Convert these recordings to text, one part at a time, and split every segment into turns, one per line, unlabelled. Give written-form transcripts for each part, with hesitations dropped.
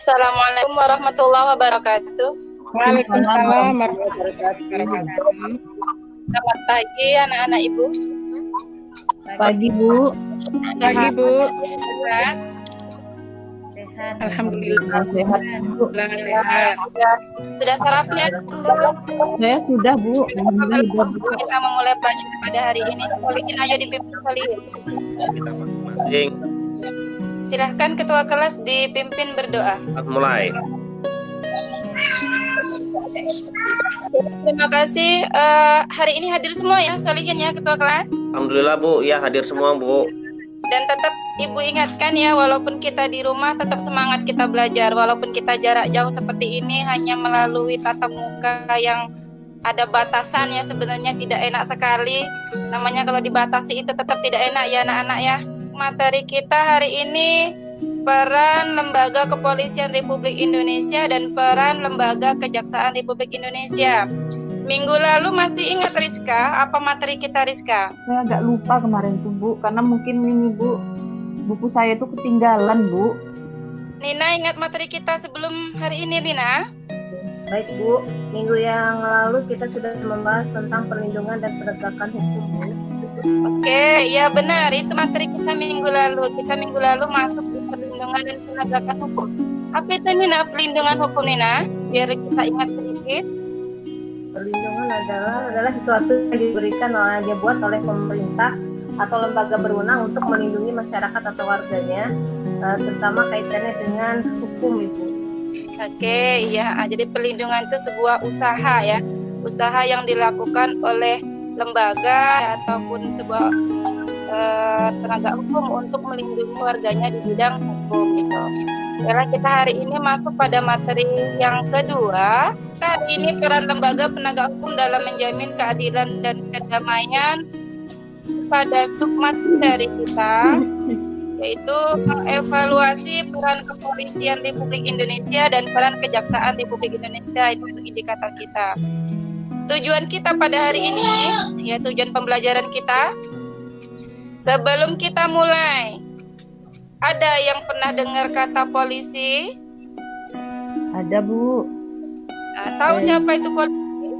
Assalamualaikum warahmatullahi wabarakatuh.
Waalaikumsalam warahmatullahi wabarakatuh.
Selamat pagi anak-anak Ibu.
Pagi Bu.
Pagi Bu.
Sehat?
Alhamdulillah
Sehat Bu.
sehat.
Sudah sarapan?
Saya sudah Bu. Alhamdulillah Bu.
Kita memulai pelajaran pada hari ini. Solihin ayo dipimpin Solihin. Silahkan ketua kelas dipimpin berdoa.
Mulai.
Terima kasih. Hari ini hadir semua ya Solihin ya ketua kelas.
Alhamdulillah Bu, ya hadir semua Bu.
Dan tetap Ibu ingatkan ya, walaupun kita di rumah tetap semangat kita belajar. Walaupun kita jarak jauh seperti ini, hanya melalui tatap muka yang ada batasan ya, sebenarnya tidak enak sekali. Namanya kalau dibatasi itu tetap tidak enak ya anak-anak ya. Materi kita hari ini peran Lembaga Kepolisian Republik Indonesia dan peran Lembaga Kejaksaan Republik Indonesia. Minggu lalu masih ingat Rizka? Apa materi kita Rizka?
Saya agak lupa kemarin tuh Bu, karena mungkin ini Bu, buku saya itu ketinggalan Bu.
Nina ingat materi kita sebelum hari ini Nina?
Baik Bu, minggu yang lalu kita sudah membahas tentang perlindungan dan penegakan hukum Bu.
Oke, ya benar, itu materi kita minggu lalu. Kita minggu lalu masuk di perlindungan dan penegakan hukum. Apa itu Nina, perlindungan hukum Nina? Biar kita ingat sedikit.
Perlindungan adalah sesuatu yang diberikan dibuat oleh pemerintah atau lembaga berwenang untuk melindungi masyarakat atau warganya, terutama kaitannya dengan hukum Ibu.
Oke, iya. Jadi perlindungan itu sebuah usaha ya, usaha yang dilakukan oleh lembaga ataupun sebuah tenaga hukum untuk melindungi warganya di bidang hukum gitu. Karena kita hari ini masuk pada materi yang kedua. Hari ini peran lembaga penegak hukum dalam menjamin keadilan dan kedamaian pada sukmat dari kita, yaitu mengevaluasi peran Kepolisian Republik Indonesia dan peran Kejaksaan Republik Indonesia. Itu indikator kita. Tujuan kita pada hari ini, ya tujuan pembelajaran kita. Sebelum kita mulai, ada yang pernah dengar kata polisi?
Ada Bu.
Nah, tahu siapa itu polisi?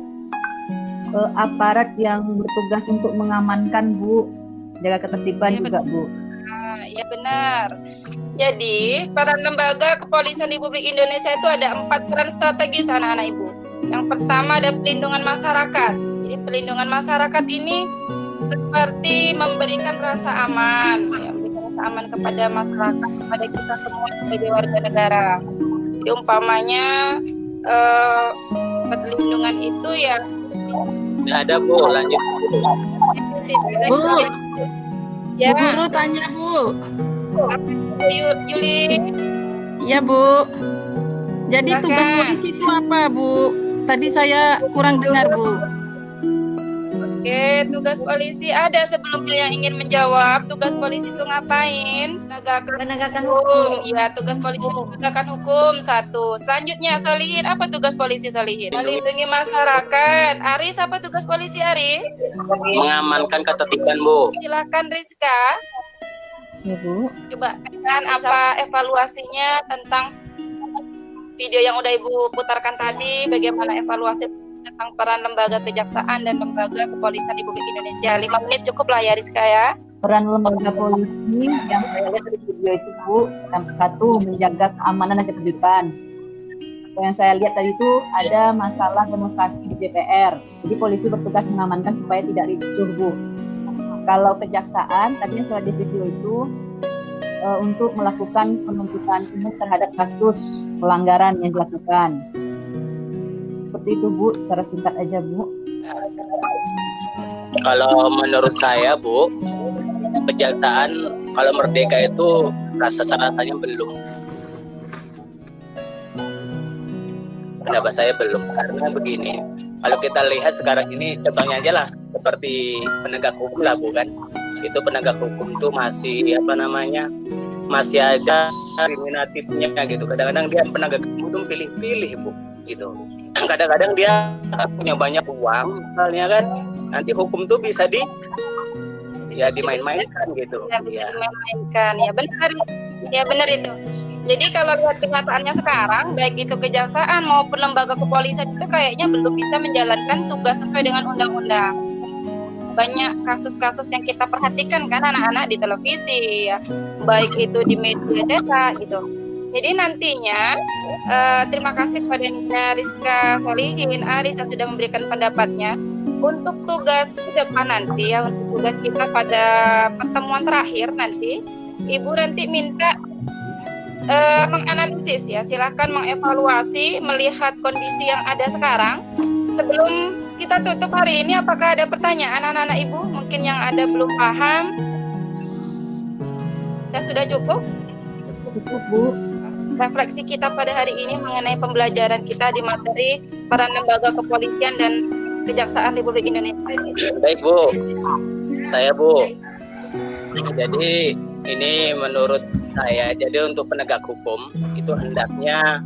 Aparat yang bertugas untuk mengamankan Bu, jaga ketertiban
Ya,
juga Bu.
Nah, ya benar. Jadi peran lembaga Kepolisian Republik Indonesia itu ada 4 peran strategis anak-anak Ibu. Yang pertama ada pelindungan masyarakat. Jadi pelindungan masyarakat ini seperti memberikan rasa aman, ya, memberikan rasa aman kepada masyarakat, kepada kita semua sebagai warga negara. Jadi umpamanya perlindungan itu ya.
Tidak ada Bu, lanjut.
Bu,
Ya,
Bu Guru tanya Bu.
Yuli.
Ya Bu. Jadi
Silakan.
tugas polisi itu apa Bu? Tadi saya kurang dengar Bu.
Oke, tugas polisi ada sebelumnya yang ingin menjawab. Tugas polisi itu ngapain? Penegakan hukum. Iya, tugas polisi itu penegakan hukum. 1. Selanjutnya, Solihin, apa tugas polisi Solihin? Melindungi masyarakat. Aris, apa tugas polisi Aris?
Mengamankan ketertiban Bu.
Silakan Rizka.
Ya Bu.
Coba kan apa evaluasinya tentang video yang udah Ibu putarkan tadi, bagaimana evaluasi tentang peran lembaga kejaksaan dan lembaga kepolisian Republik Indonesia. 5 menit cukup lah ya Rizka ya.
Peran lembaga polisi yang saya lihat dari video itu Bu, yang 1 menjaga keamanan dan ketertiban. Yang saya lihat tadi itu ada masalah demonstrasi di DPR. Jadi polisi bertugas mengamankan supaya tidak ricuh Bu. Kalau kejaksaan tadi yang saya lihat di video itu untuk melakukan penuntutan umum terhadap kasus pelanggaran yang dilakukan. Seperti itu Bu, secara singkat aja Bu.
Kalau menurut saya Bu, kejaksaan kalau merdeka itu rasanya belum. Pendapat saya belum, karena begini. Kalau kita lihat sekarang ini, contohnya aja lah seperti penegak hukum lah Bu kan. Itu penegak hukum tuh masih masih ada diskriminatifnya gitu. Kadang-kadang dia penegak hukum tuh pilih-pilih Bu gitu. Kadang-kadang dia punya banyak uang misalnya kan, nanti hukum tuh bisa dimain-mainkan gitu.
Ya, bisa dimain-mainkan. Ya benar, ya benar itu. Jadi kalau lihat kenyataannya sekarang, baik itu kejaksaan maupun lembaga kepolisian itu kayaknya belum bisa menjalankan tugas sesuai dengan undang-undang. Banyak kasus-kasus yang kita perhatikan kan anak-anak di televisi, ya, baik itu di media cetak gitu. Jadi nantinya terima kasih kepada Nina Rizka Solihin Aris yang sudah memberikan pendapatnya. Untuk tugas ke depan nanti ya, untuk tugas kita pada pertemuan terakhir nanti, Ibu nanti minta menganalisis ya, silakan mengevaluasi melihat kondisi yang ada sekarang. Sebelum kita tutup hari ini, apakah ada pertanyaan anak-anak Ibu? Mungkin yang ada belum paham. Ya sudah cukup?
Cukup, Bu.
Refleksi kita pada hari ini mengenai pembelajaran kita di materi peran lembaga kepolisian dan Kejaksaan Republik Indonesia.
Baik Bu, saya Bu. Jadi ini menurut saya, jadi untuk penegak hukum itu hendaknya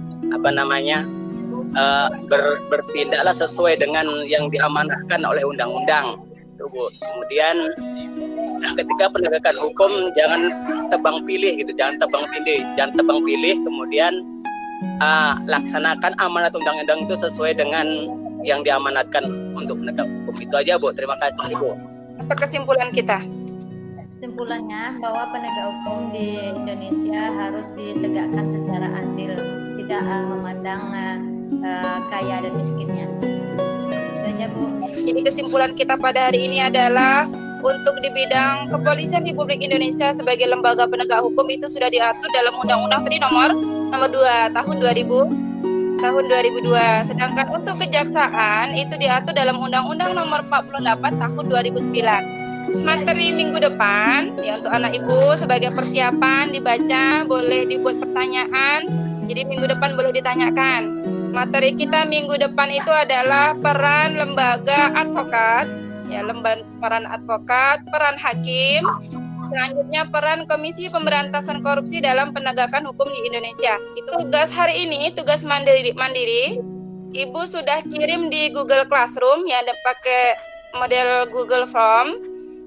bertindaklah sesuai dengan yang diamanahkan oleh undang-undang, Bu. Kemudian ketika penegakan hukum jangan tebang pilih gitu, jangan tebang pilih, kemudian laksanakan amanat undang-undang itu sesuai dengan yang diamanatkan untuk penegak hukum. Itu aja Bu, terima kasih Bu.
Apa kesimpulan kita?
Kesimpulannya bahwa penegak hukum di Indonesia harus ditegakkan secara adil, tidak memandang kaya dan miskinnya. Itu aja Bu.
Jadi kesimpulan kita pada hari ini adalah untuk di bidang kepolisian Republik Indonesia sebagai lembaga penegak hukum itu sudah diatur dalam Undang-Undang tadi nomor 2 tahun 2002. Sedangkan untuk kejaksaan itu diatur dalam Undang-Undang nomor 48 tahun 2009. Materi minggu depan ya untuk anak Ibu sebagai persiapan dibaca, boleh dibuat pertanyaan. Jadi minggu depan boleh ditanyakan. Materi kita minggu depan itu adalah peran lembaga advokat, ya, peran advokat, peran hakim, selanjutnya peran Komisi Pemberantasan Korupsi dalam penegakan hukum di Indonesia. Itu tugas hari ini, tugas mandiri. Ibu sudah kirim di Google Classroom ya, ada pakai model Google Form.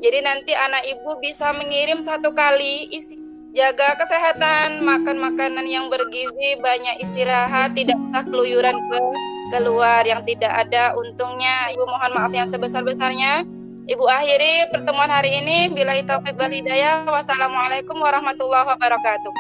Jadi nanti anak Ibu bisa mengirim 1 kali isi. Jaga kesehatan, makan makanan yang bergizi, banyak istirahat, tidak usah keluyuran keluar yang tidak ada untungnya. Ibu mohon maaf yang sebesar-besarnya. Ibu akhiri pertemuan hari ini. Billahi taufiq wal hidayah. Wassalamualaikum warahmatullahi wabarakatuh.